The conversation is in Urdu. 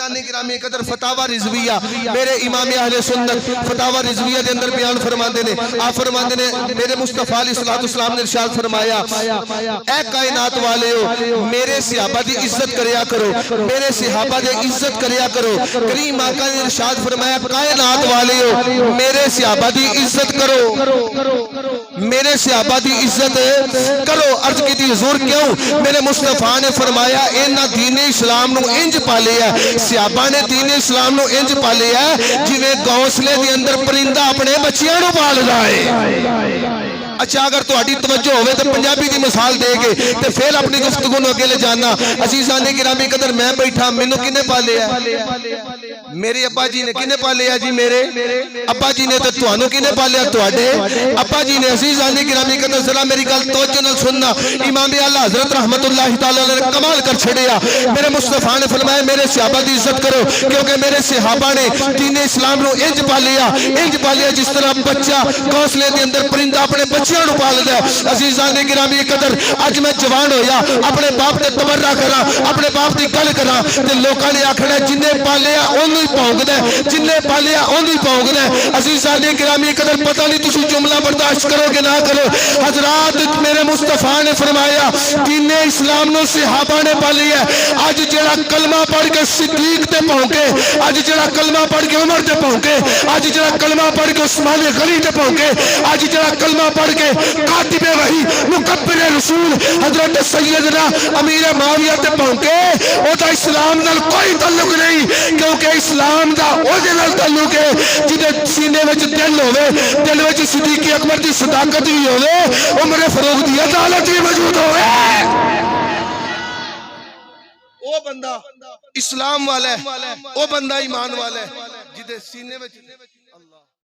عزیزان گرامی قدر فتاوی رضویہ میرے امام اہل سنت فتاوی رضویہ دے اندر بیان فرماندے نے آپ فرماندے نے میرے مصطفیٰ علیہ السلام نے ارشاد فرمایا اے کائنات والے ہو میرے صحابہ دی عزت کریا کرو میرے صحابہ دی عزت کریا کرو کریم آقا نے ارشاد فرمایا کائنات والے ہو میرے صحابہ دی عزت کرو میرے صحابہ دی عزت کرو عرض کی تھی حضور کیوں میرے مصطفیٰ نے فرمایا انہاں دین اسلام نو انج پالے ہے صحابہ نے دین اسلام نو انج پالے ہے جنہیں گھونسلے دے اندر پرندہ اپنے بچیاں نو پال جائے اچھا اگر تو اڈی توجہ ہوئے تو پنجابی دی مثال دے گے تو پھر اپنی گفتگو نو اگلے جانا عزیزان گرامی قدر میں بیٹھا مینوں کنے پالے ہے میرے ابا جی نے کنے پالے ہے جی میرے ابا جی نے تو تانوں کنے پالے ہے تواڈے ابا جی نے عزیزان گرامی قدر ذرا میری گل توجہ نال سننا امام اعلی حضرت رحمت اللہ تعالی علیہ نے کمال کر چھڑیا میرے مصطفیٰ نے فرمایا میرے صحابہ دی عزت کرو کیونکہ میرے صحابہ نے دین اسلام نو انج پالیا جس طرح بچہ گھونسلے دے اندر پرندہ اپنے بچیاں نو پالدا ہے عزیزان گرامی قدر اج میں جوان ہویا اپنے باپ تے تبرہ کراں اپنے باپ دی گل کراں تے لوکاں نے آکھنا جننے پالیا اونوں ہی پونگدا ہے جننے پالیا اونوں ہی پونگدا ہے عزیزان گرامی قدر پتہ نہیں تسی جملہ برداشت کرو کہ نہ کرو حضرات میرے مصطفیٰ نے فرمایا دین اسلام نو صحابہ نے پالی ہے آج جڑا کلمہ پڑھ کے صدیق تے پہنکے آج جڑا کلمہ پڑھ کے عمر تے پہنکے آج جڑا کلمہ پڑھ کے عثمان غنی تے پہنکے آج جڑا کلمہ پڑھ کے کاتب وحی مکبر رسول حضرت سیدنا امیر معاویہ تے پہنکے او تا اسلام نال کوئی تعلق نہیں کیونکہ اسلام دا او دے نال تعلق ہے جدے سینے وچ دل ہوئے دل وچ صدیق اکبر دی صداقت بھی ہوئے عمر فاروق دی عدالت بھی موجود ہوئے او بندہ اسلام والا ہے او بندہ ایمان والا ہے جدے سینے وچ